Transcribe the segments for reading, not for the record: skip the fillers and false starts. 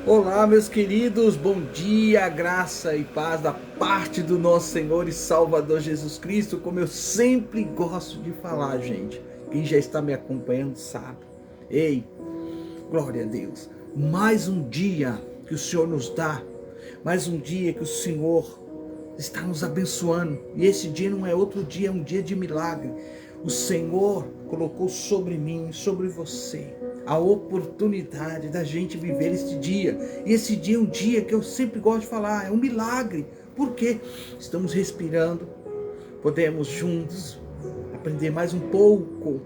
Olá, meus queridos, bom dia, graça e paz da parte do nosso Senhor e Salvador Jesus Cristo. Como eu sempre gosto de falar, gente, quem já está me acompanhando sabe. Ei, glória a Deus, mais um dia que o Senhor nos dá, mais um dia que o Senhor está nos abençoando, e esse dia não é outro dia, é um dia de milagre. O Senhor colocou sobre mim, sobre você, a oportunidade da gente viver este dia. E esse dia é um dia que eu sempre gosto de falar, é um milagre. Por quê? Estamos respirando, podemos juntos aprender mais um pouco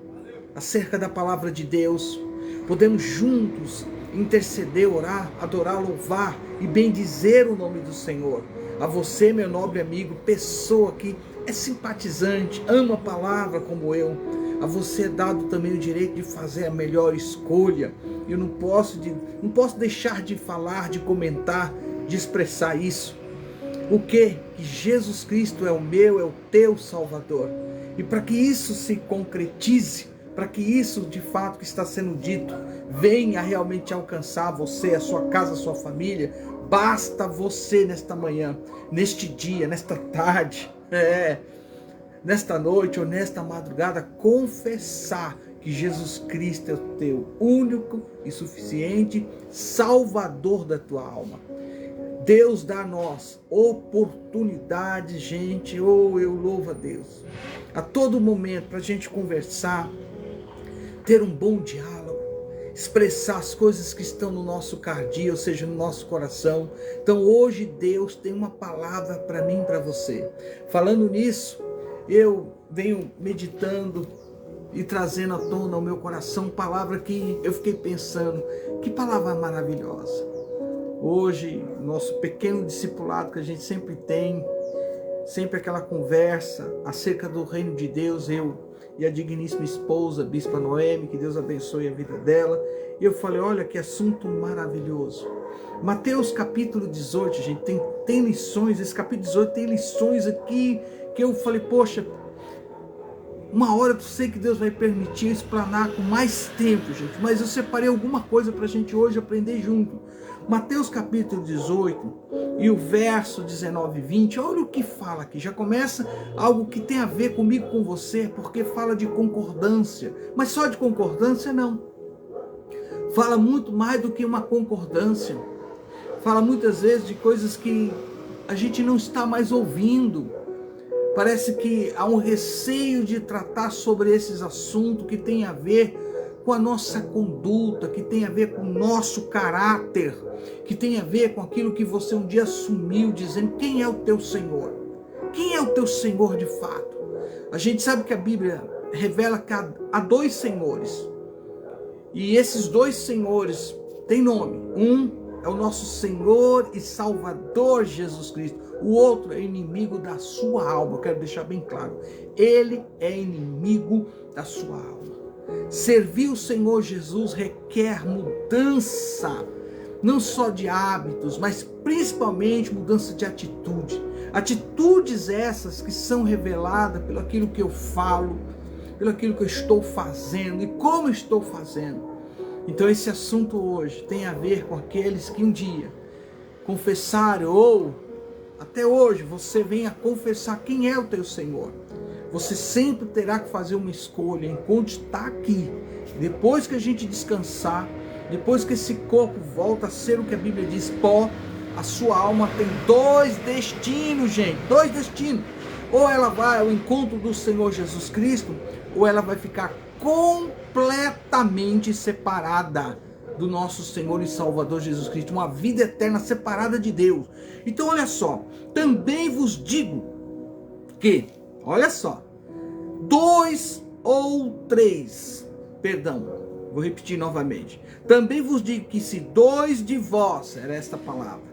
acerca da palavra de Deus. Podemos juntos interceder, orar, adorar, louvar e bendizer o nome do Senhor. A você, meu nobre amigo, pessoa que é simpatizante, ama a palavra como eu, a você é dado também o direito de fazer a melhor escolha. Eu não posso deixar de falar, de comentar, de expressar isso. O que? Que Jesus Cristo é o meu, é o teu Salvador. E para que isso se concretize, para que isso de fato que está sendo dito venha realmente alcançar você, a sua casa, a sua família, basta você nesta manhã, neste dia, nesta tarde, nesta noite ou nesta madrugada, confessar que Jesus Cristo é o teu único e suficiente Salvador da tua alma. Deus dá a nós oportunidade, gente, eu louvo a Deus, a todo momento para a gente conversar, ter um bom diálogo, expressar as coisas que estão no nosso cardio, ou seja, no nosso coração. Então hoje Deus tem uma palavra para mim e para você. Falando nisso, eu venho meditando e trazendo à tona ao meu coração palavra que eu fiquei pensando, que palavra maravilhosa. Hoje, nosso pequeno discipulado que a gente sempre tem, sempre aquela conversa acerca do reino de Deus, eu e a digníssima esposa, Bispa Noemi, que Deus abençoe a vida dela. E eu falei, olha que assunto maravilhoso. Mateus capítulo 18, gente, tem lições, esse capítulo 18 tem lições aqui, que eu falei, poxa, uma hora eu sei que Deus vai permitir explanar com mais tempo, gente, mas eu separei alguma coisa para a gente hoje aprender junto. Mateus capítulo 18 e o verso 19 e 20, olha o que fala aqui, já começa algo que tem a ver comigo, com você, porque fala de concordância, mas só de concordância não, fala muito mais do que uma concordância, fala muitas vezes de coisas que a gente não está mais ouvindo. Parece que há um receio de tratar sobre esses assuntos que tem a ver com a nossa conduta, que tem a ver com o nosso caráter, que tem a ver com aquilo que você um dia assumiu, dizendo quem é o teu Senhor? Quem é o teu Senhor de fato? A gente sabe que a Bíblia revela que há dois senhores, e esses dois senhores têm nome. Um é o nosso Senhor e Salvador Jesus Cristo. O outro é inimigo da sua alma. Eu quero deixar bem claro. Ele é inimigo da sua alma. Servir o Senhor Jesus requer mudança, não só de hábitos, mas principalmente mudança de atitude. Atitudes essas que são reveladas pelo aquilo que eu falo, pelo aquilo que eu estou fazendo e como eu estou fazendo. Então esse assunto hoje tem a ver com aqueles que um dia confessaram, ou até hoje você venha confessar quem é o teu Senhor. Você sempre terá que fazer uma escolha enquanto está aqui. Depois que a gente descansar, depois que esse corpo volta a ser o que a Bíblia diz, pó, a sua alma tem dois destinos, gente, dois destinos. Ou ela vai ao encontro do Senhor Jesus Cristo, ou ela vai ficar completamente separada do nosso Senhor e Salvador Jesus Cristo, uma vida eterna separada de Deus. Então olha só, também vos digo que, olha só, vou repetir novamente, também vos digo que se dois de vós, era esta palavra,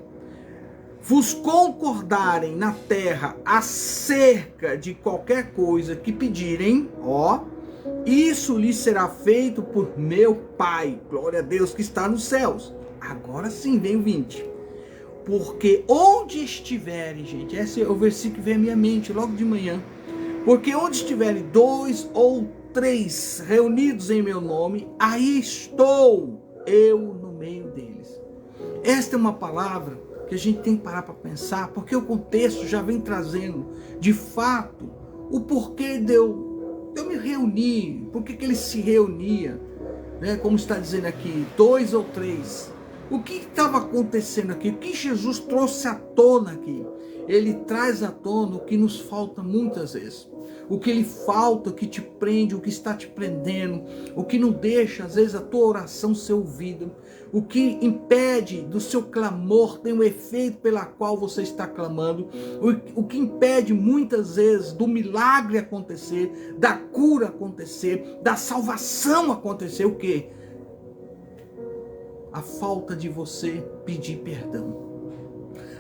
vos concordarem na terra acerca de qualquer coisa que pedirem, isso lhe será feito por meu Pai, glória a Deus que está nos céus. Agora sim vem o 20. Porque onde estiverem, gente, esse é o versículo que vem à minha mente logo de manhã. Porque onde estiverem 2 ou 3 reunidos em meu nome, aí estou eu no meio deles. esta é uma palavra que a gente tem que parar para pensar, porque o contexto já vem trazendo, de fato, o porquê de eu me reunir, por que ele se reunia, né? Como está dizendo aqui, 2 ou 3. O que estava acontecendo aqui? O que Jesus trouxe à tona aqui? Ele traz à tona o que nos falta muitas vezes. O que lhe falta, o que te prende, o que está te prendendo, o que não deixa, às vezes, a tua oração ser ouvida, o que impede do seu clamor ter um efeito pela qual você está clamando, o que impede muitas vezes do milagre acontecer, da cura acontecer, da salvação acontecer, o quê? A falta de você pedir perdão.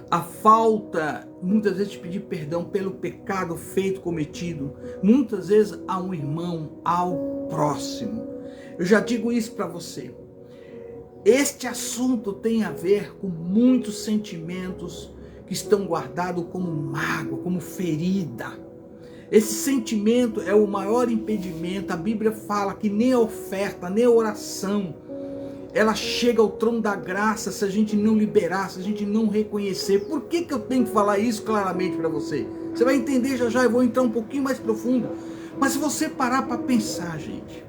A falta, muitas vezes, de pedir perdão pelo pecado feito, cometido, muitas vezes a um irmão, ao próximo. Eu já digo isso para você. Este assunto tem a ver com muitos sentimentos que estão guardados como mágoa, como ferida. Esse sentimento é o maior impedimento. A Bíblia fala que nem a oferta, nem a oração, ela chega ao trono da graça se a gente não liberar, se a gente não reconhecer. Por que eu tenho que falar isso claramente para você? Você vai entender já já, eu vou entrar um pouquinho mais profundo. Mas se você parar para pensar, gente,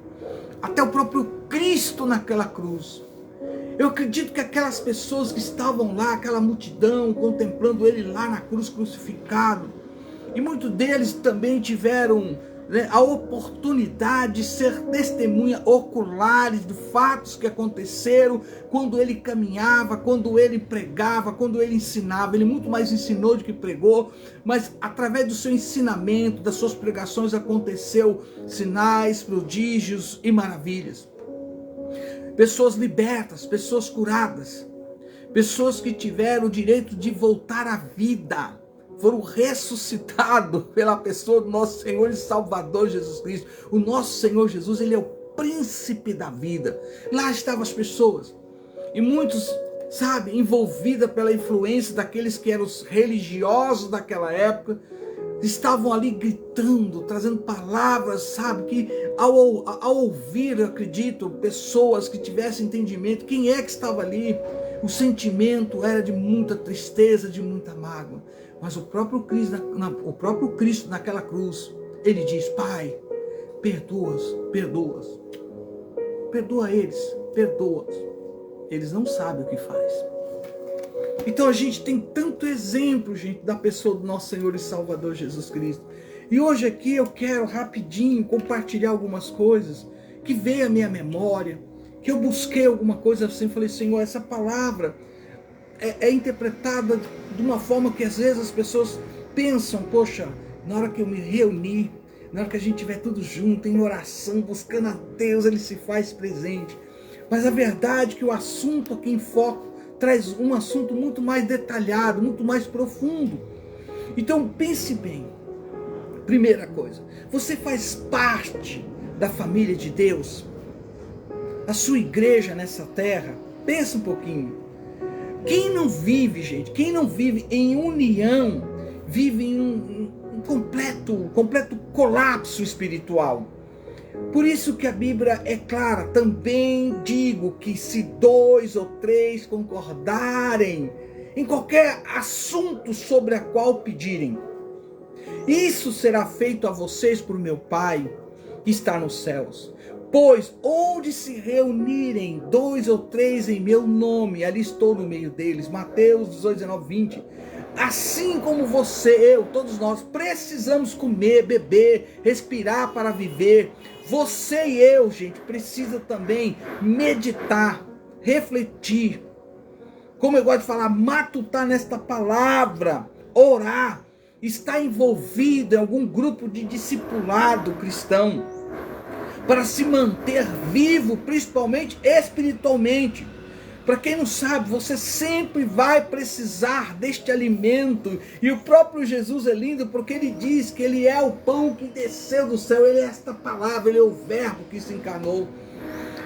até o próprio Cristo naquela cruz, eu acredito que aquelas pessoas que estavam lá, aquela multidão, contemplando ele lá na cruz crucificado, e muitos deles também tiveram, né, a oportunidade de ser testemunha oculares de fatos que aconteceram quando ele caminhava, quando ele pregava, quando ele ensinava. Ele muito mais ensinou do que pregou, mas através do seu ensinamento, das suas pregações, aconteceu sinais, prodígios e maravilhas. Pessoas libertas, pessoas curadas, pessoas que tiveram o direito de voltar à vida, foram ressuscitados pela pessoa do nosso Senhor e Salvador Jesus Cristo. O nosso Senhor Jesus, ele é o príncipe da vida. Lá estavam as pessoas, e muitos, sabe, envolvidos pela influência daqueles que eram os religiosos daquela época, estavam ali gritando, trazendo palavras, sabe, que ao ouvir, eu acredito, pessoas que tivessem entendimento, quem é que estava ali? O sentimento era de muita tristeza, de muita mágoa. Mas o próprio Cristo naquela cruz, ele diz: Pai, perdoa eles, perdoa-os. Eles não sabem o que faz. Então a gente tem tanto exemplo, gente, da pessoa do nosso Senhor e Salvador Jesus Cristo. E hoje aqui eu quero rapidinho compartilhar algumas coisas que veio à minha memória, que eu busquei alguma coisa assim, falei: Senhor, essa palavra é interpretada de uma forma que às vezes as pessoas pensam: poxa, na hora que eu me reunir, na hora que a gente estiver tudo junto, em oração, buscando a Deus, ele se faz presente. Mas a verdade é que o assunto aqui em foco traz um assunto muito mais detalhado, muito mais profundo. Então pense bem. Primeira coisa, você faz parte da família de Deus? A sua igreja nessa terra? Pensa um pouquinho. Quem não vive, gente, quem não vive em união, vive em um completo colapso espiritual. Por isso que a Bíblia é clara: também digo que se 2 ou 3 concordarem em qualquer assunto sobre a qual pedirem, isso será feito a vocês por meu Pai que está nos céus. Pois onde se reunirem 2 ou 3 em meu nome, ali estou no meio deles. Mateus 18, 19, 20. Assim como você, eu, todos nós precisamos comer, beber, respirar para viver, você e eu, gente, precisa também meditar, refletir. Como eu gosto de falar, matutar nesta palavra, orar, estar envolvido em algum grupo de discipulado cristão, para se manter vivo, principalmente espiritualmente. Para quem não sabe, você sempre vai precisar deste alimento. E o próprio Jesus é lindo, porque ele diz que ele é o pão que desceu do céu. Ele é esta palavra, ele é o verbo que se encarnou.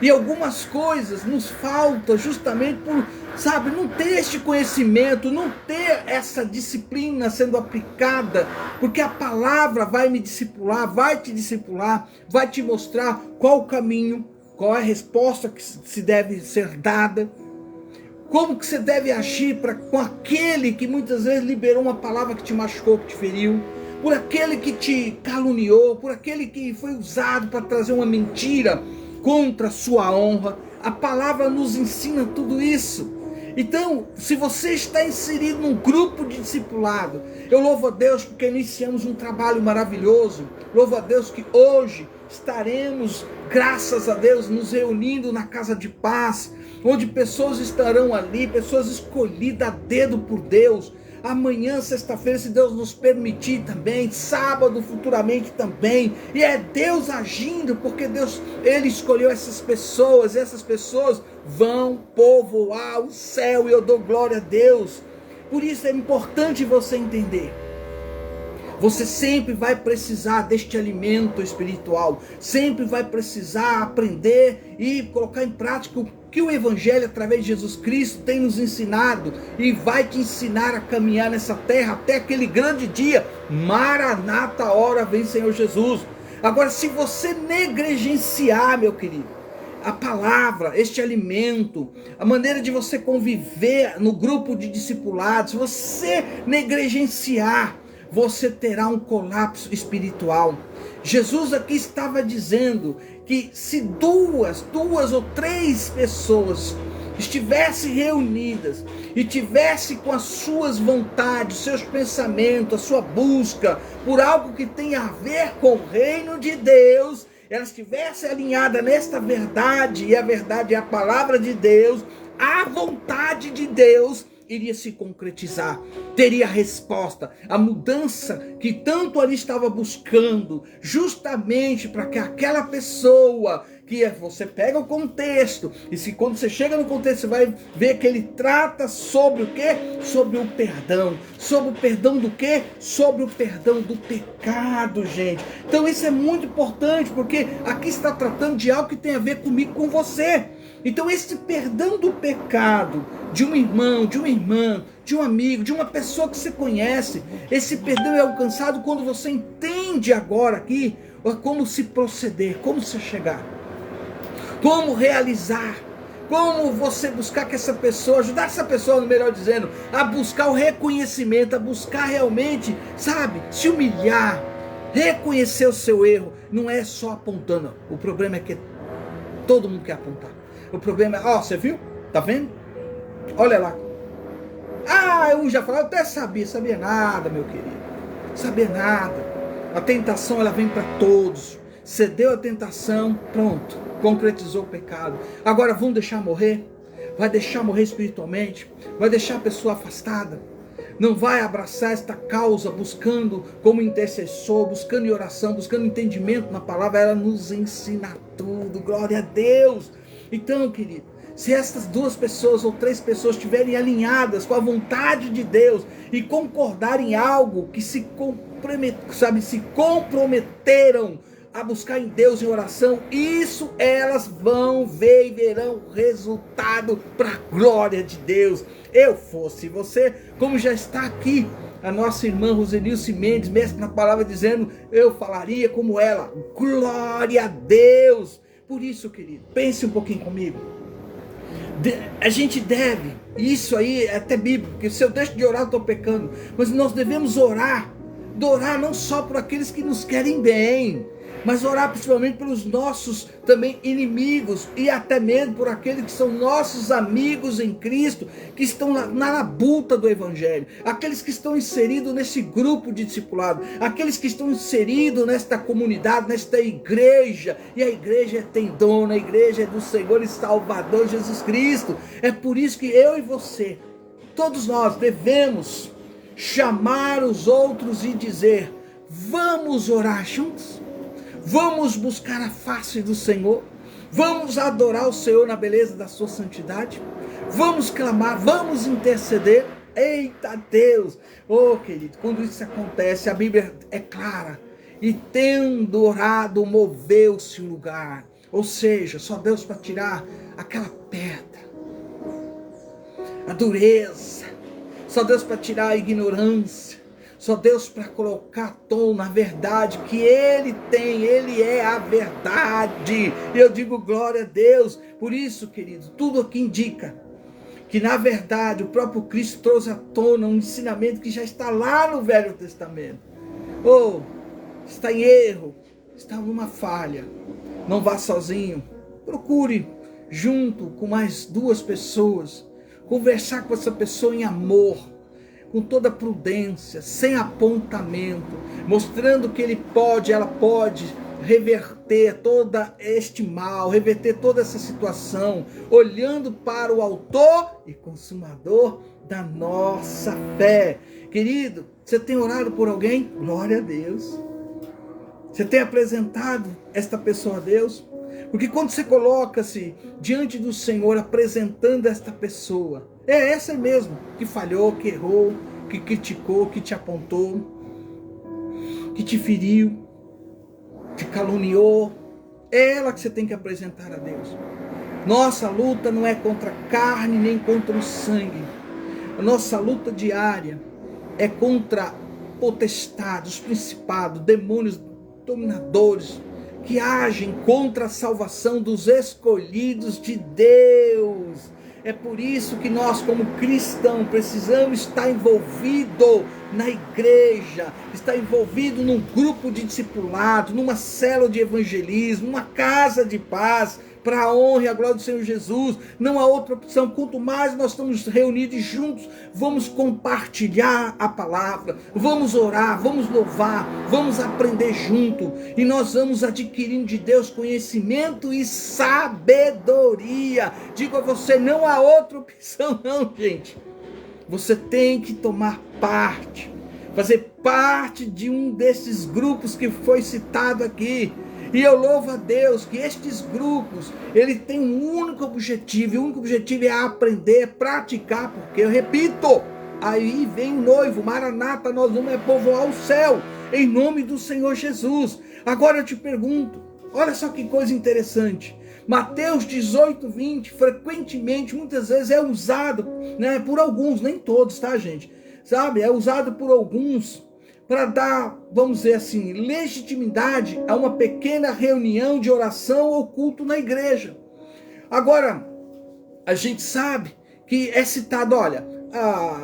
E algumas coisas nos faltam justamente por, sabe, não ter este conhecimento, não ter essa disciplina sendo aplicada, porque a palavra vai me discipular, vai te discipular, vai te mostrar qual o caminho, qual é a resposta que se deve ser dada, Como que você deve agir com aquele que muitas vezes liberou uma palavra que te machucou, que te feriu, por aquele que te caluniou, por aquele que foi usado para trazer uma mentira contra a sua honra. A palavra nos ensina tudo isso. Então, se você está inserido num grupo de discipulado, eu louvo a Deus porque iniciamos um trabalho maravilhoso. Louvo a Deus que hoje estaremos, graças a Deus, nos reunindo na casa de paz, onde pessoas estarão ali, pessoas escolhidas a dedo por Deus. Amanhã, sexta-feira, se Deus nos permitir também, sábado futuramente também, e é Deus agindo, porque Deus, Ele escolheu essas pessoas, e essas pessoas vão povoar o céu, e eu dou glória a Deus. Por isso é importante você entender, você sempre vai precisar deste alimento espiritual, sempre vai precisar aprender e colocar em prática o que o Evangelho, através de Jesus Cristo, tem nos ensinado e vai te ensinar a caminhar nessa terra até aquele grande dia. Maranata, hora vem Senhor Jesus. Agora, se você negligenciar, meu querido, a palavra, este alimento, a maneira de você conviver no grupo de discipulados, se você negligenciar, você terá um colapso espiritual. Jesus aqui estava dizendo que se duas ou três pessoas estivessem reunidas e tivessem com as suas vontades, seus pensamentos, a sua busca por algo que tem a ver com o reino de Deus, elas estivessem alinhadas nesta verdade, e a verdade é a palavra de Deus, a vontade de Deus iria se concretizar, teria resposta, a mudança que tanto ali estava buscando, justamente para que aquela pessoa, que você pega o contexto, e se quando você chega no contexto, você vai ver que ele trata sobre o quê? Sobre o perdão. Sobre o perdão do quê? Sobre o perdão do pecado, gente. Então isso é muito importante, porque aqui está tratando de algo que tem a ver comigo, com você. Então esse perdão do pecado de um irmão, de uma irmã, de um amigo, de uma pessoa que você conhece, esse perdão é alcançado quando você entende agora aqui como se proceder, como se chegar, como realizar, como você buscar que essa pessoa, ajudar essa pessoa, melhor dizendo, a buscar o reconhecimento, a buscar realmente, sabe, se humilhar, reconhecer o seu erro. Não é só apontando, o problema é que todo mundo quer apontar. O problema é, ó, você viu? Tá vendo? Olha lá. Ah, eu já falei, eu até sabia nada, meu querido. Sabia nada. A tentação, ela vem para todos. Cedeu a tentação, pronto, concretizou o pecado. Agora vamos deixar morrer? Vai deixar morrer espiritualmente? Vai deixar a pessoa afastada? Não vai abraçar esta causa buscando como intercessor, buscando em oração, buscando entendimento na palavra? Ela nos ensina tudo, glória a Deus. Então, querido, se essas duas pessoas ou três pessoas estiverem alinhadas com a vontade de Deus e concordarem em algo que se comprometeram a buscar em Deus em oração, isso elas vão ver e verão resultado para a glória de Deus. Eu fosse você, como já está aqui a nossa irmã Rosenilce Mendes, mestre na palavra, dizendo, eu falaria como ela. Glória a Deus. Por isso, querido, pense um pouquinho comigo. A gente deve, isso aí é até bíblico, porque se eu deixo de orar eu estou pecando, mas nós devemos orar não só por aqueles que nos querem bem, mas orar principalmente pelos nossos também inimigos, e até mesmo por aqueles que são nossos amigos em Cristo, que estão na labuta do Evangelho, aqueles que estão inseridos nesse grupo de discipulado, aqueles que estão inseridos nesta comunidade, nesta igreja, e a igreja tem dono, a igreja é do Senhor e Salvador Jesus Cristo. É por isso que eu e você, todos nós devemos chamar os outros e dizer, vamos orar juntos? Vamos buscar a face do Senhor, vamos adorar o Senhor na beleza da sua santidade, vamos clamar, vamos interceder. Eita Deus, oh querido, quando isso acontece, a Bíblia é clara, e tendo orado, moveu-se o lugar, ou seja, só Deus para tirar aquela pedra, a dureza, só Deus para tirar a ignorância, só Deus para colocar tom na verdade que Ele tem, Ele é a verdade. E eu digo glória a Deus. Por isso, querido, tudo aqui indica que na verdade o próprio Cristo trouxe à tona um ensinamento que já está lá no Velho Testamento. Ou está em erro, está numa falha, não vá sozinho, procure junto com mais 2 pessoas, conversar com essa pessoa em amor, com toda prudência, sem apontamento, mostrando que ela pode reverter todo este mal, reverter toda essa situação, olhando para o autor e consumador da nossa fé. Querido, você tem orado por alguém? Glória a Deus. Você tem apresentado esta pessoa a Deus? Porque quando você coloca-se diante do Senhor apresentando esta pessoa, é essa mesmo que falhou, que errou, que criticou, que te apontou, que te feriu, te caluniou, é ela que você tem que apresentar a Deus. Nossa luta não é contra a carne nem contra o sangue. A nossa luta diária é contra potestades, principados, demônios, dominadores, que agem contra a salvação dos escolhidos de Deus. É por isso que nós, como cristãos, precisamos estar envolvidos na igreja, estar envolvido num grupo de discipulado, numa célula de evangelismo, numa casa de paz, para a honra e a glória do Senhor Jesus. Não há outra opção. Quanto mais nós estamos reunidos juntos, vamos compartilhar a palavra, vamos orar, vamos louvar, vamos aprender junto, e nós vamos adquirindo de Deus conhecimento e sabedoria. Digo a você, não há outra opção não, gente. Você tem que tomar parte, fazer parte de um desses grupos que foi citado aqui. E eu louvo a Deus que estes grupos, ele tem um único objetivo, e o único objetivo é aprender, praticar, porque eu repito, aí vem o noivo, Maranata, nós vamos povoar o céu, em nome do Senhor Jesus. Agora eu te pergunto, olha só que coisa interessante, Mateus 18:20, frequentemente, muitas vezes é usado, né, por alguns, nem todos, tá gente? Sabe, é usado por alguns, para dar, vamos dizer assim, legitimidade a uma pequena reunião de oração ou culto na igreja. Agora, a gente sabe que é citado, olha,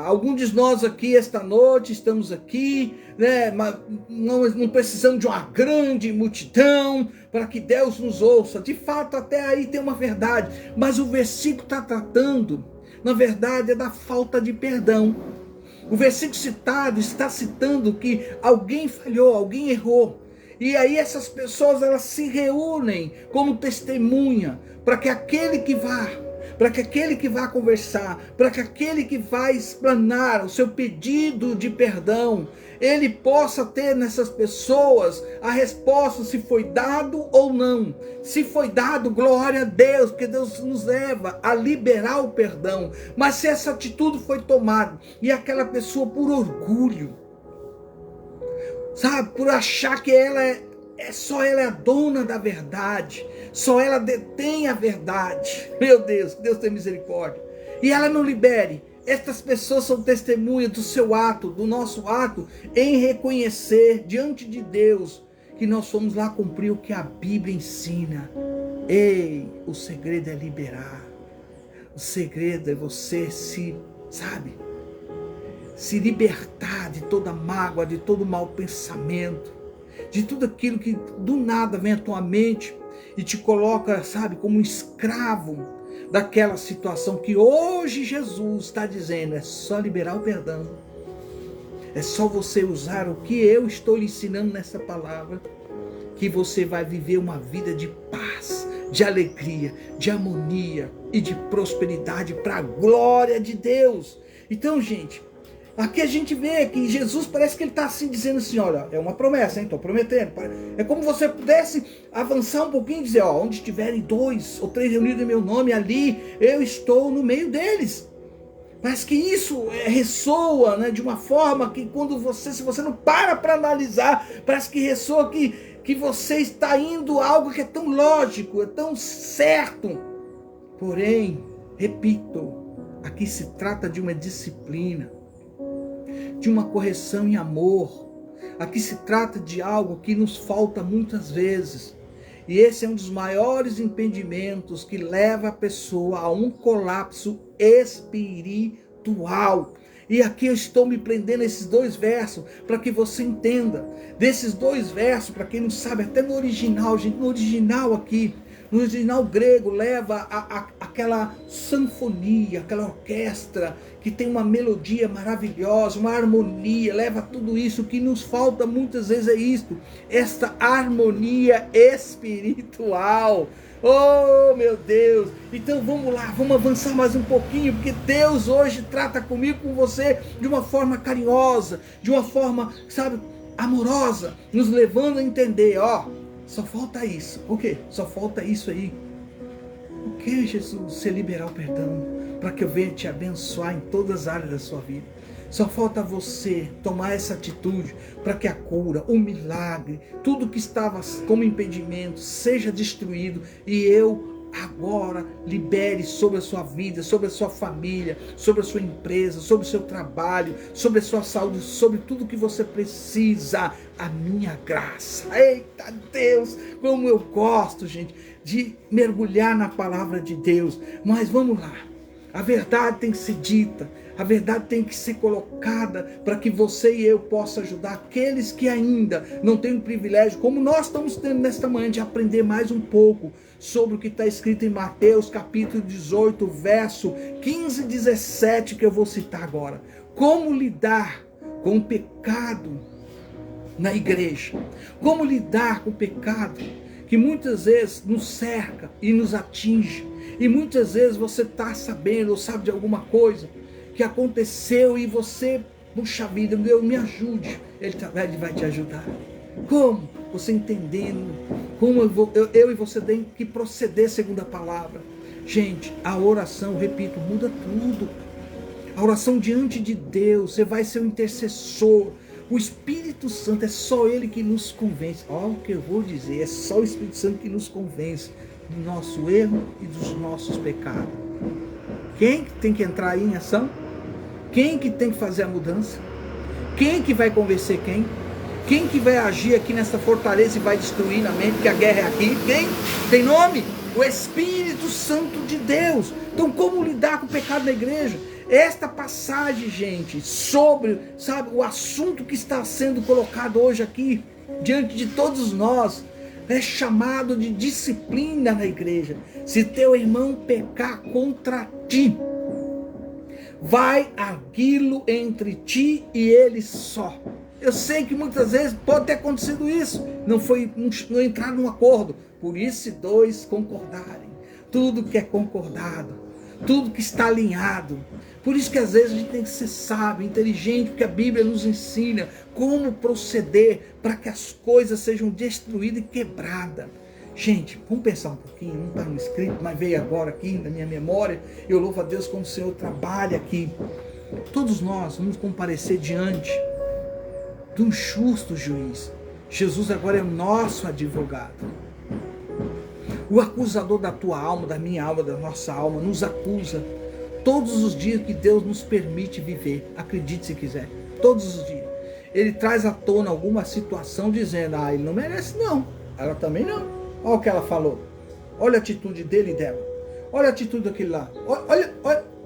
alguns de nós aqui esta noite estamos aqui, né, mas não precisamos de uma grande multidão para que Deus nos ouça. De fato, até aí tem uma verdade, mas o versículo está tratando, na verdade, é da falta de perdão. O versículo citado está citando que alguém falhou, alguém errou. E aí essas pessoas, elas se reúnem como testemunha para que aquele que vá conversar, para que aquele que vai explanar o seu pedido de perdão, ele possa ter nessas pessoas a resposta se foi dado ou não. Se foi dado, glória a Deus, porque Deus nos leva a liberar o perdão. Mas se essa atitude foi tomada e aquela pessoa por orgulho, sabe, por achar que só ela é a dona da verdade, só ela detém a verdade, meu Deus, que Deus tenha misericórdia, e ela não libere. Estas pessoas são testemunhas do seu ato, do nosso ato, em reconhecer diante de Deus que nós fomos lá cumprir o que a Bíblia ensina. Ei, o segredo é liberar. O segredo é você se libertar de toda mágoa, de todo mau pensamento, de tudo aquilo que do nada vem à tua mente e te coloca, como um escravo daquela situação que hoje Jesus está dizendo, é só liberar o perdão. É só você usar o que eu estou lhe ensinando nessa palavra, que você vai viver uma vida de paz, de alegria, de harmonia e de prosperidade para a glória de Deus. Então, gente, aqui a gente vê que Jesus parece que ele está assim dizendo assim, olha, é uma promessa, hein? Estou prometendo. É como se você pudesse avançar um pouquinho e dizer, ó, onde estiverem 2 ou 3 reunidos em meu nome, ali eu estou no meio deles. Parece que isso ressoa, né, de uma forma que se você não para analisar, parece que ressoa que você está indo a algo que é tão lógico, é tão certo. Porém, repito, aqui se trata de uma disciplina, de uma correção em amor. Aqui se trata de algo que nos falta muitas vezes. E esse é um dos maiores impedimentos que leva a pessoa a um colapso espiritual. E aqui eu estou me prendendo nesses 2 versos para que você entenda. Desses 2 versos, para quem não sabe, até no original, gente, no original aqui, no original grego, leva aquela sinfonia, aquela orquestra que tem uma melodia maravilhosa, uma harmonia, leva tudo isso. O que nos falta muitas vezes é isto, esta harmonia espiritual. Oh, meu Deus! Então vamos lá, vamos avançar mais um pouquinho, porque Deus hoje trata comigo, com você, de uma forma carinhosa, de uma forma, sabe, amorosa, nos levando a entender, ó, só falta isso. O quê? Só falta isso aí. O que, Jesus? Você liberar o perdão, para que eu venha te abençoar em todas as áreas da sua vida. Só falta você tomar essa atitude para que a cura, o milagre, tudo que estava como impedimento seja destruído e eu agora libere sobre a sua vida, sobre a sua família, sobre a sua empresa, sobre o seu trabalho, sobre a sua saúde, sobre tudo que você precisa, a minha graça. Eita Deus, como eu gosto, gente, de mergulhar na palavra de Deus. Mas vamos lá, a verdade tem que ser dita, a verdade tem que ser colocada para que você e eu possa ajudar aqueles que ainda não têm o privilégio, como nós estamos tendo nesta manhã, de aprender mais um pouco sobre o que está escrito em Mateus capítulo 18, verso 15 e 17, que eu vou citar agora. Como lidar com o pecado na igreja? Como lidar com o pecado que muitas vezes nos cerca e nos atinge? E muitas vezes você está sabendo ou sabe de alguma coisa que aconteceu e você, puxa vida, Deus me ajude. Ele vai te ajudar. Como? Você entendendo como eu e você tem que proceder segundo a palavra. Gente, a oração, repito, muda tudo. A oração diante de Deus, você vai ser o intercessor. O Espírito Santo, é só Ele que nos convence. Olha o que eu vou dizer, é só o Espírito Santo que nos convence do nosso erro e dos nossos pecados. Quem tem que entrar aí em ação? Quem que tem que fazer a mudança? Quem que vai convencer quem? Quem que vai agir aqui nessa fortaleza e vai destruir na mente, que a guerra é aqui? Quem? Tem nome? O Espírito Santo de Deus. Então como lidar com o pecado na igreja? Esta passagem, gente, sobre, sabe, o assunto que está sendo colocado hoje aqui, diante de todos nós, é chamado de disciplina na igreja. Se teu irmão pecar contra ti, vai arguí-lo entre ti e ele só. Eu sei que muitas vezes pode ter acontecido isso, não entrar num acordo. Por isso, se 2 concordarem, tudo que é concordado, tudo que está alinhado. Por isso que às vezes a gente tem que ser sábio, inteligente, porque a Bíblia nos ensina como proceder para que as coisas sejam destruídas e quebradas. Gente, vamos pensar um pouquinho, não está no escrito, mas veio agora aqui na minha memória. Eu louvo a Deus como o Senhor trabalha aqui. Todos nós vamos comparecer diante de um justo juiz. Jesus agora é o nosso advogado. O acusador da tua alma, da minha alma, da nossa alma, nos acusa todos os dias que Deus nos permite viver. Acredite se quiser, todos os dias. Ele traz à tona alguma situação dizendo, ele não merece não, ela também não. Olha o que ela falou. Olha a atitude dele e dela. Olha a atitude daquele lá. Olha.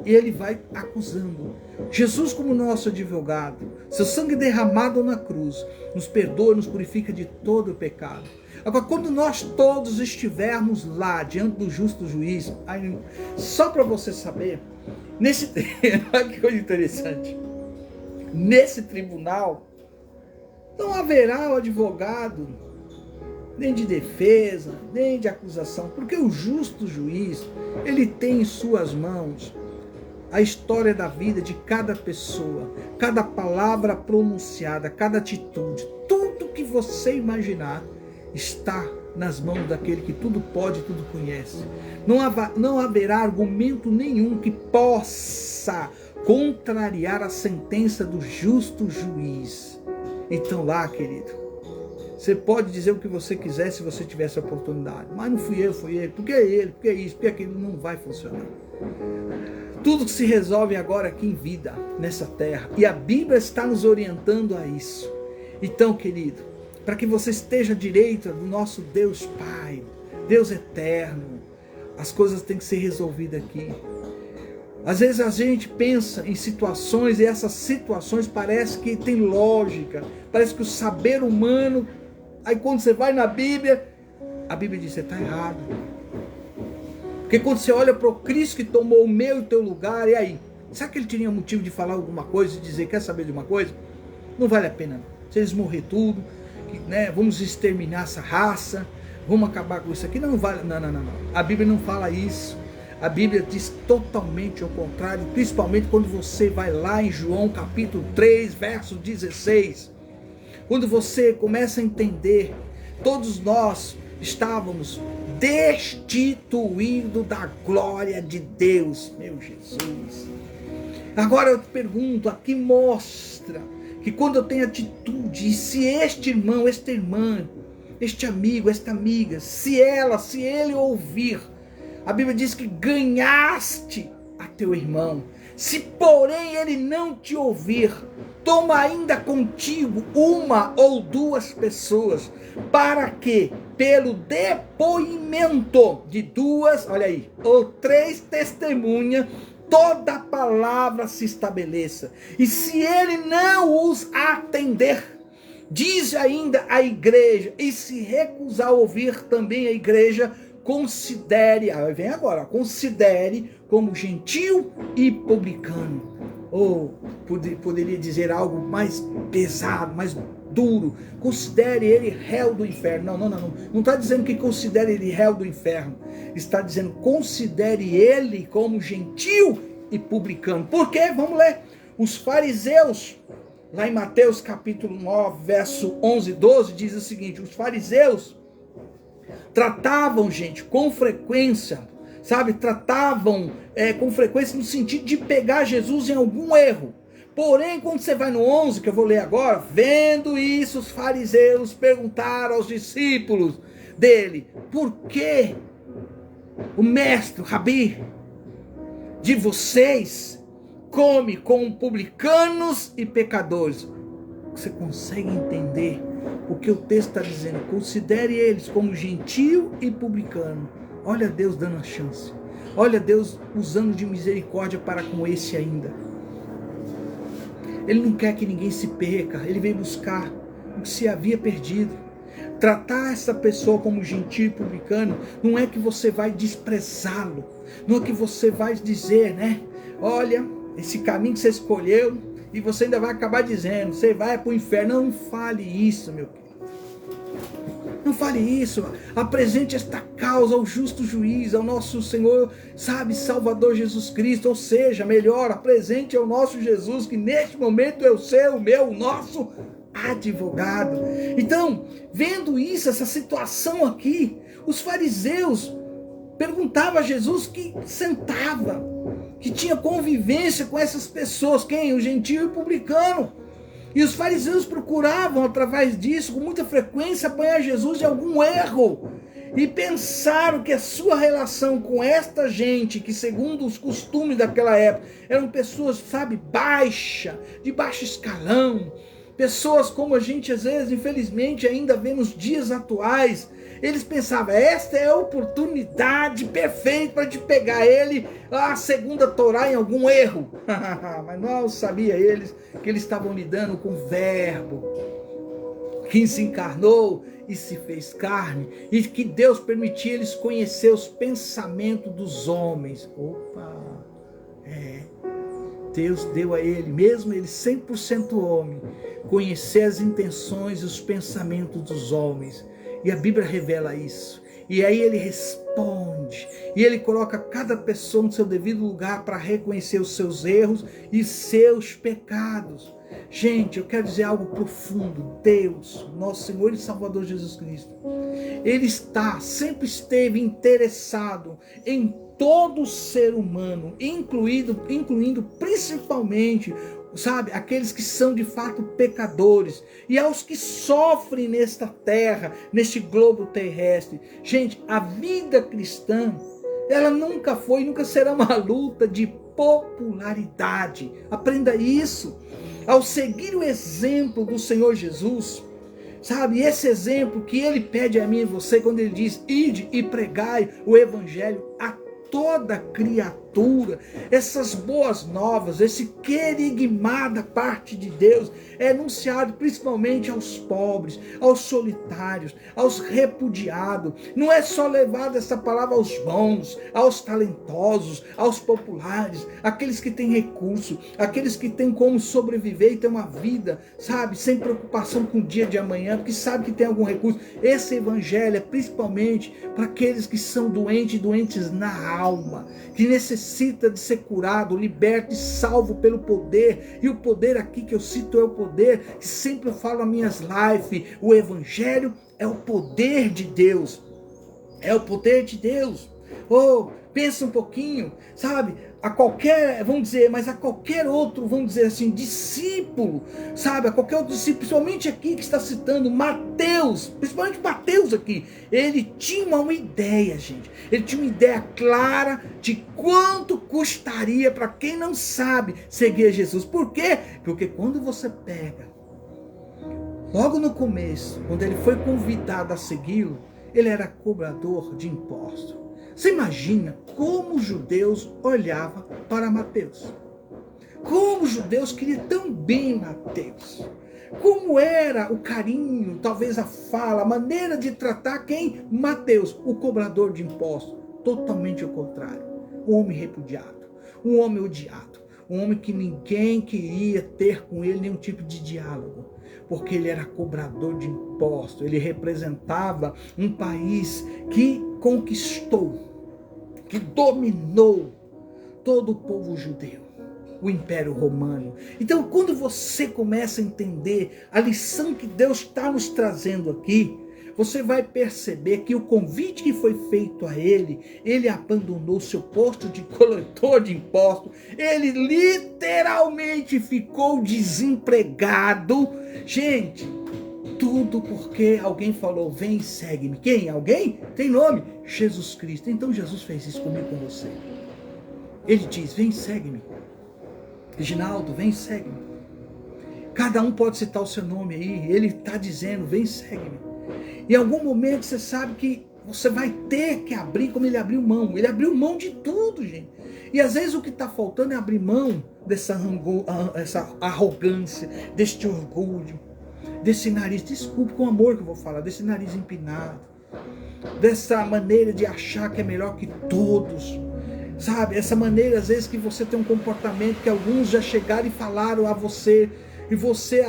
E ele vai acusando. Jesus, como nosso advogado, seu sangue derramado na cruz, nos perdoa, nos purifica de todo o pecado. Agora, quando nós todos estivermos lá, diante do justo juiz, aí, só para você saber, olha que coisa interessante, nesse tribunal, não haverá o advogado, nem de defesa, nem de acusação, porque o justo juiz, ele tem em suas mãos a história da vida de cada pessoa, cada palavra pronunciada, cada atitude, tudo que você imaginar está nas mãos daquele que tudo pode e tudo conhece. Não haverá argumento nenhum que possa contrariar a sentença do justo juiz. Então lá, querido, você pode dizer o que você quiser se você tivesse a oportunidade. Mas não fui eu, foi ele. Porque é ele, porque é isso, porque aquilo não vai funcionar. Tudo que se resolve agora aqui em vida, nessa terra. E a Bíblia está nos orientando a isso. Então, querido, para que você esteja à direita do nosso Deus Pai, Deus eterno. As coisas têm que ser resolvidas aqui. Às vezes a gente pensa em situações e essas situações parece que tem lógica, parece que o saber humano, aí quando você vai na Bíblia, a Bíblia diz, você está errado. Porque quando você olha para o Cristo que tomou o meu e o teu lugar, e aí? Será que ele tinha motivo de falar alguma coisa e dizer, quer saber de uma coisa? Não vale a pena, se eles morrer tudo, né? Vamos exterminar essa raça, vamos acabar com isso aqui, não vale, não. A Bíblia não fala isso. A Bíblia diz totalmente ao contrário, principalmente quando você vai lá em João capítulo 3, verso 16. Quando você começa a entender, todos nós estávamos destituídos da glória de Deus, meu Jesus. Agora eu te pergunto, aqui mostra que quando eu tenho atitude, e se este irmão, esta irmã, este amigo, esta amiga, se ele ouvir, a Bíblia diz que ganhaste a teu irmão. Se porém ele não te ouvir, toma ainda contigo uma ou duas pessoas, para que pelo depoimento de duas, olha aí, ou três testemunhas, toda palavra se estabeleça. E se ele não os atender, diz ainda a igreja, e se recusar a ouvir também a igreja, considere, vem agora, considere como gentil e publicano. Ou poderia dizer algo mais pesado, mais duro, considere ele réu do inferno. Não está dizendo que considere ele réu do inferno, está dizendo considere ele como gentil e publicano. Por quê? Vamos ler. Os fariseus, lá em Mateus capítulo 9, verso 11 e 12, diz o seguinte, os fariseus tratavam, gente, com frequência, sabe, com frequência no sentido de pegar Jesus em algum erro. Porém, quando você vai no 11, que eu vou ler agora, vendo isso, os fariseus perguntaram aos discípulos dele, por que o mestre, o rabi, de vocês come com publicanos e pecadores? Você consegue entender o que o texto está dizendo? Considere eles como gentil e publicano. Olha Deus dando a chance. Olha Deus usando de misericórdia para com esse ainda. Ele não quer que ninguém se perca. Ele veio buscar o que se havia perdido. Tratar essa pessoa como gentil e publicano não é que você vai desprezá-lo. Não é que você vai dizer, né? Olha, esse caminho que você escolheu, e você ainda vai acabar dizendo, você vai para o inferno. Não fale isso, meu querido. Não fale isso. Apresente esta causa ao justo juiz, ao nosso Senhor, sabe, Salvador Jesus Cristo. Ou seja, melhor, apresente ao nosso Jesus, que neste momento é o seu, o meu, o nosso advogado. Então, vendo isso, essa situação aqui, os fariseus perguntavam a Jesus que sentava, que tinha convivência com essas pessoas, quem? O gentio e o publicano. E os fariseus procuravam, através disso, com muita frequência, apanhar Jesus de algum erro. E pensaram que a sua relação com esta gente, que segundo os costumes daquela época, eram pessoas, sabe, de baixo escalão, pessoas como a gente às vezes, infelizmente, ainda vê nos dias atuais. Eles pensavam, esta é a oportunidade perfeita para te pegar ele, a segunda Torá, em algum erro. Mas não sabia eles que eles estavam lidando com o verbo, que se encarnou e se fez carne, e que Deus permitia eles conhecer os pensamentos dos homens. Deus deu a ele, mesmo ele 100% homem, conhecer as intenções e os pensamentos dos homens. E a Bíblia revela isso. E aí ele responde. E ele coloca cada pessoa no seu devido lugar para reconhecer os seus erros e seus pecados. Gente, eu quero dizer algo profundo. Deus, nosso Senhor e Salvador Jesus Cristo, Ele sempre esteve interessado em todo ser humano, incluindo principalmente, sabe, aqueles que são de fato pecadores e aos que sofrem nesta terra, neste globo terrestre. Gente, a vida cristã, ela nunca foi, nunca será uma luta de popularidade. Aprenda isso. Ao seguir o exemplo do Senhor Jesus, Sabe, esse exemplo que ele pede a mim e você, quando ele diz, ide e pregai o evangelho a toda criatura, essas boas novas, esse querigmá da parte de Deus é anunciado principalmente aos pobres, aos solitários, aos repudiados. Não é só levada essa palavra aos bons, aos talentosos, aos populares, aqueles que têm recurso, aqueles que têm como sobreviver e ter uma vida, sabe, sem preocupação com o dia de amanhã, porque sabe que tem algum recurso. Esse evangelho é principalmente para aqueles que são doentes na alma, que necessita de ser curado, liberto e salvo pelo poder. E o poder aqui que eu cito é o poder que sempre eu falo nas minhas lives. O evangelho é o poder de Deus. É o poder de Deus. Oh, pensa um pouquinho, sabe? A qualquer, vamos dizer, mas a qualquer outro, vamos dizer assim, discípulo, sabe? A qualquer outro discípulo, principalmente aqui que está citando Mateus, principalmente Mateus aqui, ele tinha uma ideia, gente. Ele tinha uma ideia clara de quanto custaria para quem não sabe seguir Jesus. Por quê? Porque quando você pega, logo no começo, quando ele foi convidado a segui-lo, ele era cobrador de impostos. Você imagina como os judeus olhavam para Mateus? Como os judeus queriam tão bem Mateus? Como era o carinho, talvez a fala, a maneira de tratar quem? Mateus, o cobrador de impostos. Totalmente ao contrário. Um homem repudiado, um homem odiado, um homem que ninguém queria ter com ele nenhum tipo de diálogo. Porque ele era cobrador de impostos, ele representava um país que conquistou, que dominou todo o povo judeu, o Império Romano. Então, quando você começa a entender a lição que Deus está nos trazendo aqui, você vai perceber que o convite que foi feito a ele abandonou seu posto de coletor de impostos, ele literalmente ficou desempregado. Gente, tudo porque alguém falou, vem e segue-me. Quem? Alguém? Tem nome? Jesus Cristo. Então Jesus fez isso comigo, com você. Ele diz, vem e segue-me. Reginaldo, vem e segue-me. Cada um pode citar o seu nome aí. Ele está dizendo, vem e segue-me. Em algum momento você sabe que você vai ter que abrir como ele abriu mão. Ele abriu mão de tudo, gente. E às vezes o que está faltando é abrir mão dessa arrogância, deste orgulho, desse nariz, desculpe com amor que eu vou falar, desse nariz empinado, dessa maneira de achar que é melhor que todos, sabe? Essa maneira às vezes que você tem um comportamento que alguns já chegaram e falaram a você, e você,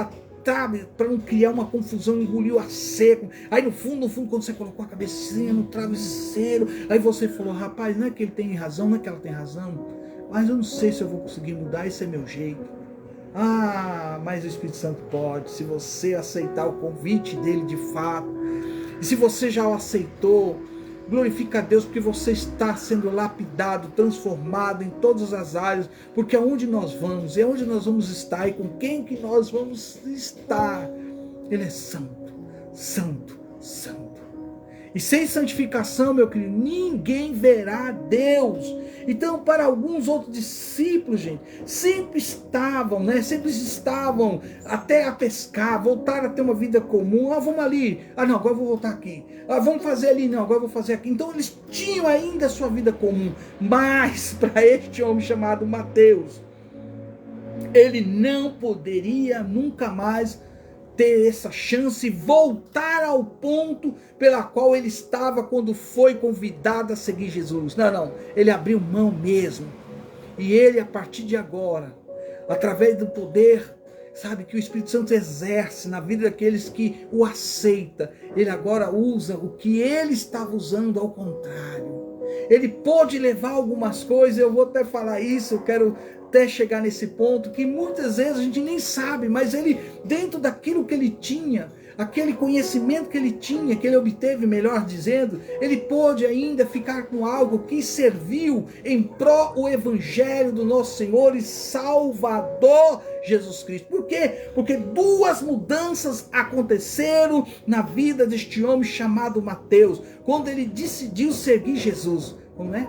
sabe, para não criar uma confusão, engoliu a seco. Aí no fundo, quando você colocou a cabecinha no travesseiro, aí você falou, rapaz, não é que ele tem razão, não é que ela tem razão, mas eu não sei se eu vou conseguir mudar, esse é meu jeito. Ah, mas o Espírito Santo pode, se você aceitar o convite dele de fato. E se você já o aceitou, glorifica a Deus porque você está sendo lapidado, transformado em todas as áreas, porque aonde nós vamos, é onde nós vamos estar e com quem que nós vamos estar. Ele é santo, santo, santo. E sem santificação, meu querido, ninguém verá Deus. Então, para alguns outros discípulos, gente, sempre estavam até a pescar, voltaram a ter uma vida comum. Ah, vamos ali. Ah, não, agora eu vou voltar aqui. Ah, vamos fazer ali. Não, agora eu vou fazer aqui. Então, eles tinham ainda a sua vida comum. Mas, para este homem chamado Mateus, ele não poderia nunca mais ter essa chance e voltar ao ponto pela qual ele estava quando foi convidado a seguir Jesus. Não, ele abriu mão mesmo. E ele, a partir de agora, através do poder, sabe, que o Espírito Santo exerce na vida daqueles que o aceita, ele agora usa o que ele estava usando ao contrário. Ele pôde levar algumas coisas, eu vou até falar isso, eu quero até chegar nesse ponto, que muitas vezes a gente nem sabe, mas ele, dentro daquilo que ele tinha, aquele conhecimento que ele tinha, que ele obteve, melhor dizendo, ele pôde ainda ficar com algo que serviu em pró o evangelho do nosso Senhor e Salvador Jesus Cristo. Por quê? Porque duas mudanças aconteceram na vida deste homem chamado Mateus, quando ele decidiu seguir Jesus. Como é?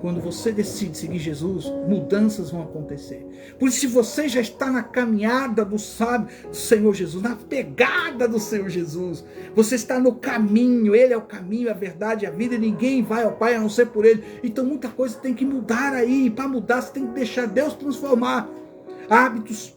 Quando você decide seguir Jesus, mudanças vão acontecer. Por isso, se você já está na caminhada do Senhor Jesus, na pegada do Senhor Jesus, você está no caminho, Ele é o caminho, a verdade, a vida, e ninguém vai ao Pai a não ser por Ele. Então muita coisa tem que mudar aí, e para mudar você tem que deixar Deus transformar hábitos,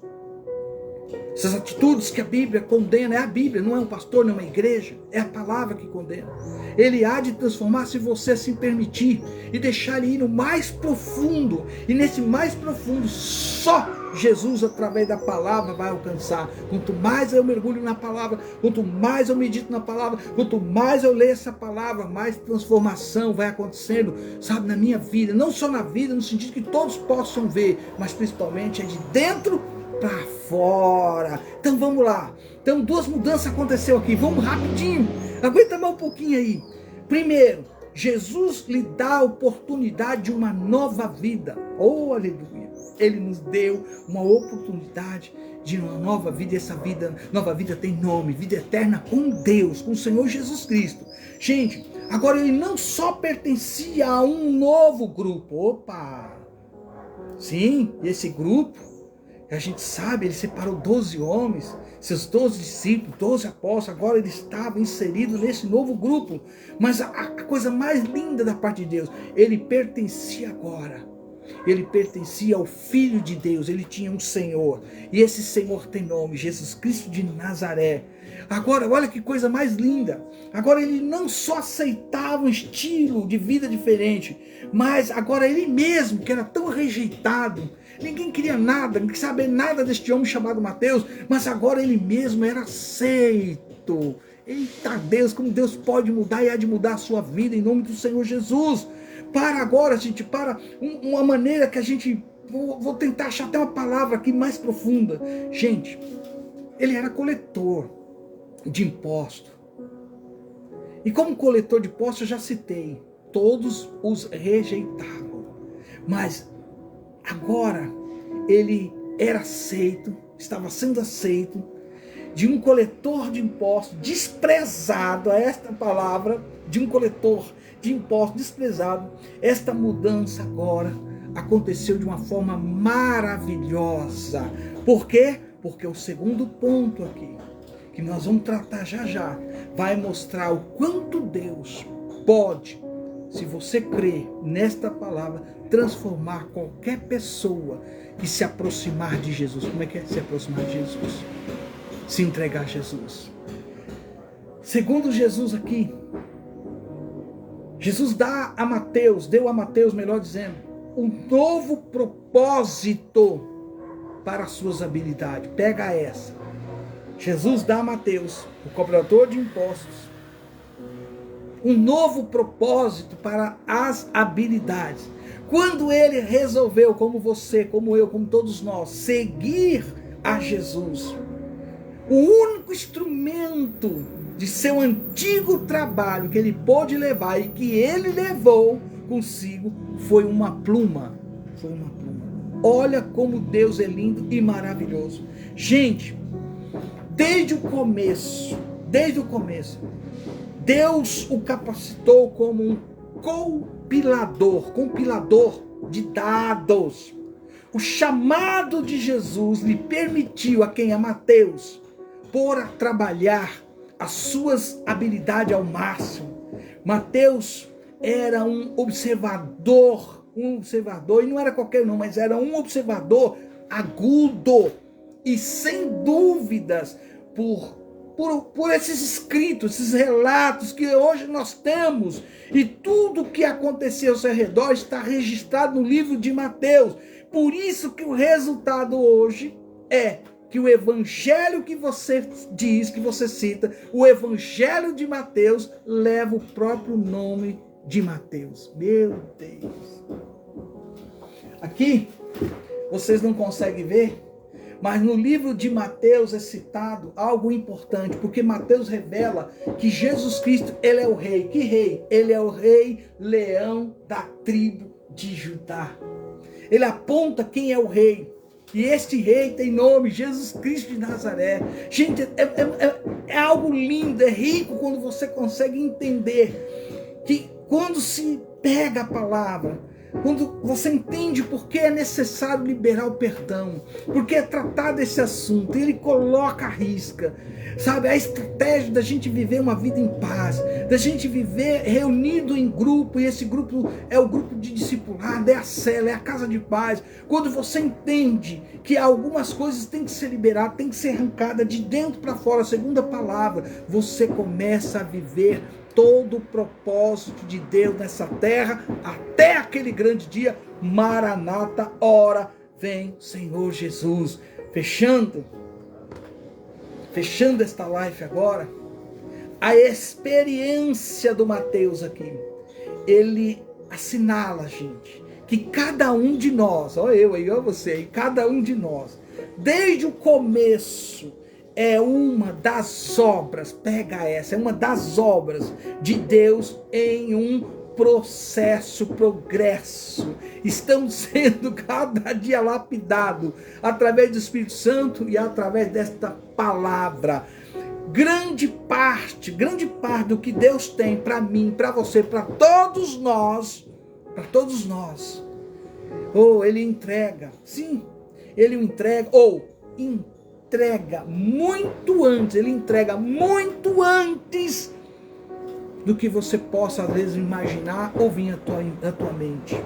essas atitudes que a Bíblia condena. É a Bíblia, não é um pastor, não é uma igreja, é a palavra que condena. Ele há de transformar se você se permitir e deixar ele ir no mais profundo. E nesse mais profundo, só Jesus, através da palavra, vai alcançar. Quanto mais eu mergulho na palavra, quanto mais eu medito na palavra, quanto mais eu leio essa palavra, mais transformação vai acontecendo, sabe, na minha vida. Não só na vida, no sentido que todos possam ver, mas principalmente é de dentro para fora. Então vamos lá. Então duas mudanças aconteceu aqui. Vamos rapidinho. Aguenta mais um pouquinho aí. Primeiro, Jesus lhe dá a oportunidade de uma nova vida. Oh, aleluia. Ele nos deu uma oportunidade de uma nova vida. E essa vida, nova vida tem nome. Vida eterna com Deus, com o Senhor Jesus Cristo. Gente, agora ele não só pertencia a um novo grupo. Opa! Sim, esse grupo, a gente sabe, ele separou 12 homens, seus 12 discípulos, 12 apóstolos. Agora ele estava inserido nesse novo grupo. Mas a coisa mais linda da parte de Deus, ele pertencia agora. Ele pertencia ao Filho de Deus. Ele tinha um Senhor. E esse Senhor tem nome, Jesus Cristo de Nazaré. Agora, olha que coisa mais linda. Agora ele não só aceitava um estilo de vida diferente, mas agora ele mesmo, que era tão rejeitado, ninguém queria nada, não queria saber nada deste homem chamado Mateus, mas agora ele mesmo era aceito. Eita Deus, como Deus pode mudar e há de mudar a sua vida em nome do Senhor Jesus. Para agora, gente, para uma maneira que a gente, vou tentar achar até uma palavra aqui mais profunda. Gente, ele era coletor de impostos. E como coletor de impostos, eu já citei, todos os rejeitavam. Mas agora ele era aceito, estava sendo aceito, de um coletor de impostos desprezado, a esta palavra, de um coletor de impostos desprezado. Esta mudança agora aconteceu de uma forma maravilhosa. Por quê? Porque o segundo ponto aqui, que nós vamos tratar já, vai mostrar o quanto Deus pode, se você crer nesta palavra, transformar qualquer pessoa que se aproximar de Jesus. Como é que é se aproximar de Jesus? Se entregar a Jesus. Segundo Jesus aqui, Jesus deu a Mateus, melhor dizendo, um novo propósito para as suas habilidades. Pega essa. Jesus dá a Mateus, o cobrador de impostos, um novo propósito para as habilidades. Quando ele resolveu, como você, como eu, como todos nós, seguir a Jesus, o único instrumento de seu antigo trabalho que ele pôde levar e que ele levou consigo foi uma pluma. Foi uma pluma. Olha como Deus é lindo e maravilhoso. Gente, desde o começo, Deus o capacitou como um compilador de dados. O chamado de Jesus lhe permitiu, a quem? A Mateus, pôr a trabalhar as suas habilidades ao máximo. Mateus era um observador, e não era qualquer um, mas era um observador agudo, e sem dúvidas, por esses escritos, esses relatos que hoje nós temos, e tudo que aconteceu ao seu redor está registrado no livro de Mateus. Por isso que o resultado hoje é que o evangelho que você diz, que você cita, o evangelho de Mateus, leva o próprio nome de Mateus. Meu Deus! Aqui, vocês não conseguem ver, mas no livro de Mateus é citado algo importante, porque Mateus revela que Jesus Cristo, ele é o rei. Que rei? Ele é o rei leão da tribo de Judá. Ele aponta quem é o rei. E este rei tem nome, Jesus Cristo de Nazaré. Gente, é algo lindo, é rico quando você consegue entender que quando se pega a palavra, quando você entende por que é necessário liberar o perdão, porque é tratar desse assunto, ele coloca a risca, sabe, a estratégia da gente viver uma vida em paz, da gente viver reunido em grupo, e esse grupo é o grupo de discipulado, é a cela, é a casa de paz. Quando você entende que algumas coisas têm que ser liberadas, têm que ser arrancadas de dentro para fora, segundo a palavra, você começa a viver todo o propósito de Deus nessa terra, até aquele grande dia. Maranata, ora vem Senhor Jesus. Fechando esta live agora, a experiência do Mateus aqui, ele assinala, gente, que cada um de nós, ó eu aí, ó você aí, cada um de nós, desde o começo, é uma das obras, pega essa, é uma das obras de Deus em um processo, progresso. Estamos sendo cada dia lapidados através do Espírito Santo e através desta palavra. Grande parte do que Deus tem para mim, para você, para todos nós, Ele entrega, sim, Ele entrega muito antes, Ele entrega muito antes do que você possa às vezes imaginar ou vir à tua mente.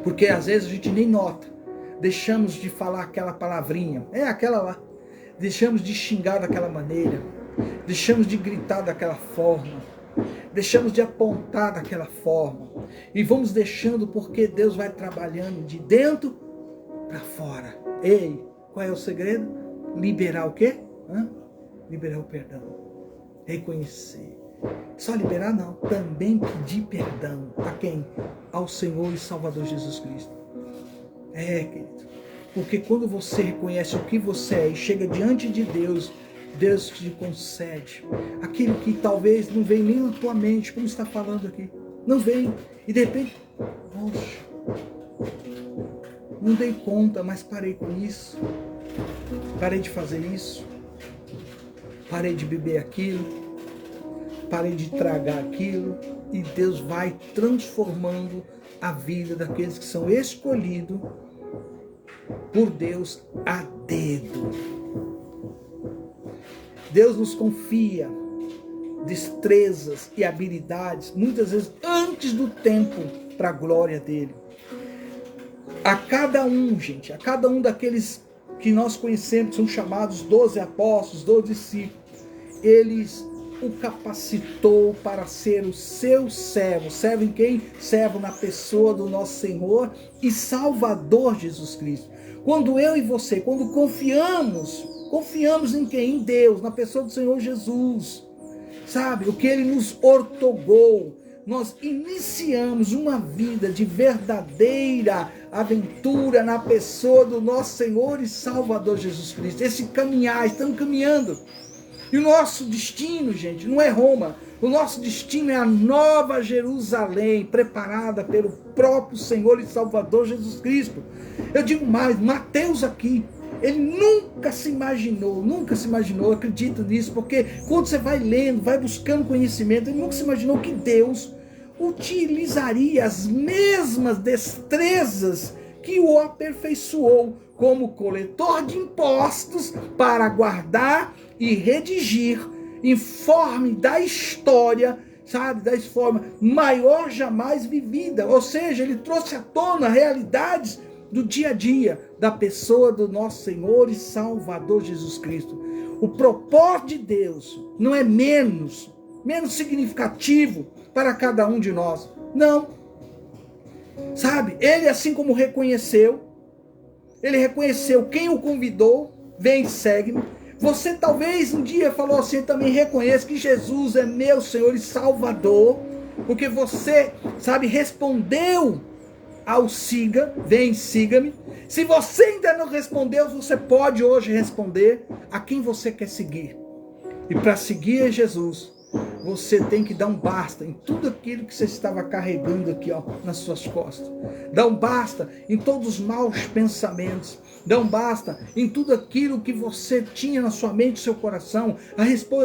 Porque às vezes a gente nem nota, deixamos de falar aquela palavrinha, aquela lá, deixamos de xingar daquela maneira, deixamos de gritar daquela forma, deixamos de apontar daquela forma, e vamos deixando, porque Deus vai trabalhando de dentro para fora. Ei, qual é o segredo? Liberar o quê? Liberar o perdão. Reconhecer. Só liberar não, também pedir perdão. A quem? Ao Senhor e Salvador Jesus Cristo. Querido. Porque quando você reconhece o que você é e chega diante de Deus, Deus te concede aquilo que talvez não vem nem na tua mente, como está falando aqui. Não vem. E de repente, poxa, não dei conta, mas parei com isso. Parei de fazer isso. Parei de beber aquilo. Parei de tragar aquilo. E Deus vai transformando a vida daqueles que são escolhidos por Deus a dedo. Deus nos confia destrezas e habilidades, muitas vezes antes do tempo, para a glória dele. A cada um, gente, a cada um daqueles que nós conhecemos, são chamados 12 apóstolos, 12 discípulos, eles o capacitou para ser o seu servo. Servo em quem? Servo na pessoa do nosso Senhor e Salvador Jesus Cristo. Quando eu e você, quando confiamos em quem? Em Deus, na pessoa do Senhor Jesus, sabe? O que Ele nos ortogou, nós iniciamos uma vida de verdadeira aventura na pessoa do nosso Senhor e Salvador Jesus Cristo. Esse caminhar, estamos caminhando. E o nosso destino, gente, não é Roma. O nosso destino é a nova Jerusalém, preparada pelo próprio Senhor e Salvador Jesus Cristo. Eu digo mais, Mateus aqui, ele nunca se imaginou, eu acredito nisso, porque quando você vai lendo, vai buscando conhecimento, ele nunca se imaginou que Deus utilizaria as mesmas destrezas que o aperfeiçoou como coletor de impostos para guardar e redigir informe da história, sabe, da forma maior jamais vivida. Ou seja, ele trouxe à tona realidades do dia a dia da pessoa do nosso Senhor e Salvador Jesus Cristo. O propósito de Deus não é menos significativo para cada um de nós. Não. Sabe, ele assim como reconheceu quem o convidou, vem, segue-me. Você talvez um dia falou assim, também reconheça que Jesus é meu Senhor e Salvador, porque você, sabe, respondeu ao vem, siga-me. Se você ainda não respondeu, você pode hoje responder a quem você quer seguir. E para seguir Jesus, você tem que dar um basta em tudo aquilo que você estava carregando aqui, ó, nas suas costas. Dá um basta em todos os maus pensamentos. Dá um basta em tudo aquilo que você tinha na sua mente, no seu coração,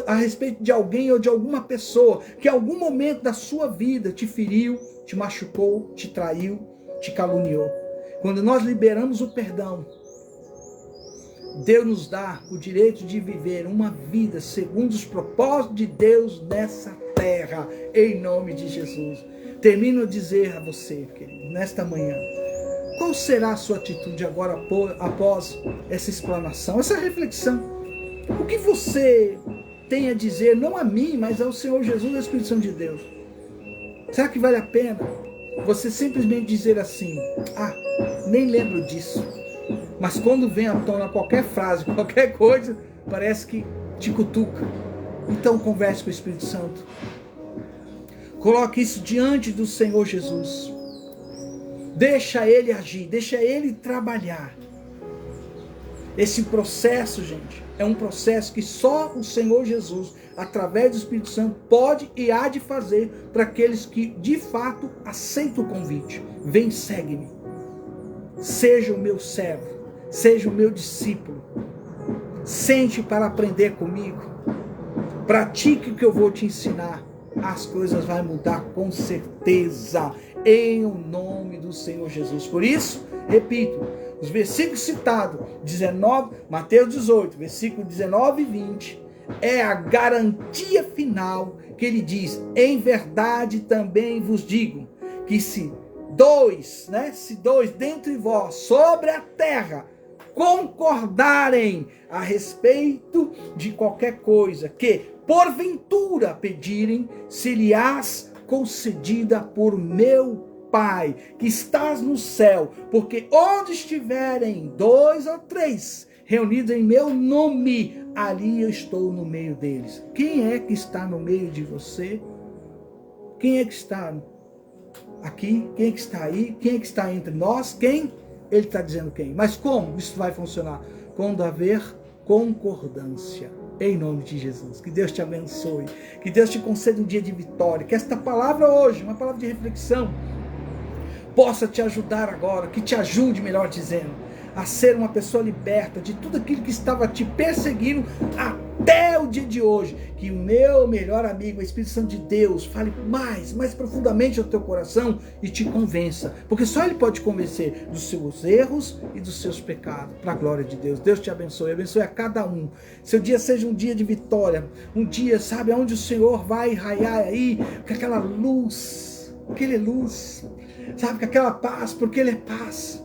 a respeito de alguém ou de alguma pessoa que em algum momento da sua vida te feriu, te machucou, te traiu, te caluniou. Quando nós liberamos o perdão, Deus nos dá o direito de viver uma vida segundo os propósitos de Deus nessa terra, em nome de Jesus. Termino a dizer a você, querido, nesta manhã, qual será a sua atitude agora após essa explanação, essa reflexão? O que você tem a dizer, não a mim, mas ao Senhor Jesus e ao Espírito Santo de Deus? Será que vale a pena você simplesmente dizer assim, nem lembro disso? Mas quando vem à tona qualquer frase, qualquer coisa, parece que te cutuca. Então converse com o Espírito Santo. Coloque isso diante do Senhor Jesus. Deixa Ele agir, deixa Ele trabalhar. Esse processo, gente, é um processo que só o Senhor Jesus, através do Espírito Santo, pode e há de fazer para aqueles que de fato aceitam o convite. Vem, segue-me. Seja o meu servo. Seja o meu discípulo. Sente para aprender comigo. Pratique o que eu vou te ensinar. As coisas vão mudar com certeza. Em nome do Senhor Jesus. Por isso, repito, os versículos citados, 19, Mateus 18, versículo 19 e 20, é a garantia final que ele diz, em verdade também vos digo, que se dois dentre vós sobre a terra concordarem a respeito de qualquer coisa que porventura pedirem, se-lhe-ás concedida por meu Pai, que estás no céu, porque onde estiverem 2 ou 3 reunidos em meu nome, ali eu estou no meio deles. Quem é que está no meio de você? Quem é que está aqui? Quem é que está aí? Quem é que está entre nós? Quem? Ele está dizendo quem. Mas como isso vai funcionar? Quando haver concordância. Em nome de Jesus. Que Deus te abençoe. Que Deus te conceda um dia de vitória. Que esta palavra hoje, uma palavra de reflexão, possa te ajudar agora. Que te ajude, melhor dizendo, a ser uma pessoa liberta de tudo aquilo que estava te perseguindo até o dia de hoje. Que o meu melhor amigo, o Espírito Santo de Deus, fale mais profundamente ao teu coração e te convença. Porque só Ele pode te convencer dos seus erros e dos seus pecados. Para a glória de Deus. Deus te abençoe. Abençoe a cada um. Seu dia seja um dia de vitória. Um dia, sabe, onde o Senhor vai raiar aí com aquela luz. Porque Ele é luz. Sabe, com aquela paz, porque Ele é paz.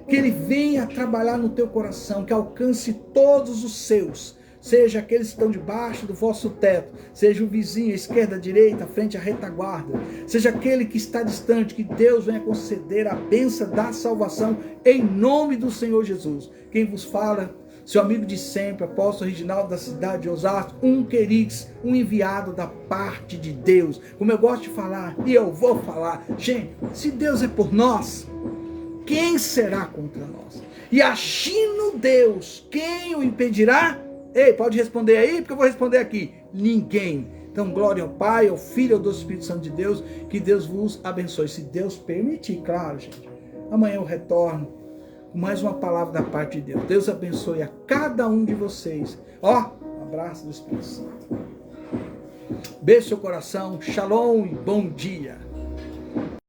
Que Ele venha trabalhar no teu coração, que alcance todos os seus, seja aqueles que estão debaixo do vosso teto, seja o vizinho, a esquerda, a direita, a frente, a retaguarda, seja aquele que está distante, que Deus venha conceder a bênção da salvação, em nome do Senhor Jesus. Quem vos fala, seu amigo de sempre, apóstolo Reginaldo da cidade de Osasco, um querix, um enviado da parte de Deus. Como eu gosto de falar, e eu vou falar, gente, se Deus é por nós, quem será contra nós? E agindo Deus, quem o impedirá? Ei, pode responder aí, porque eu vou responder aqui. Ninguém. Então, glória ao Pai, ao Filho e ao Espírito Santo de Deus. Que Deus vos abençoe. Se Deus permitir, claro, gente. Amanhã eu retorno com mais uma palavra da parte de Deus. Deus abençoe a cada um de vocês. Ó, um abraço do Espírito Santo. Beijo seu coração. Shalom e bom dia.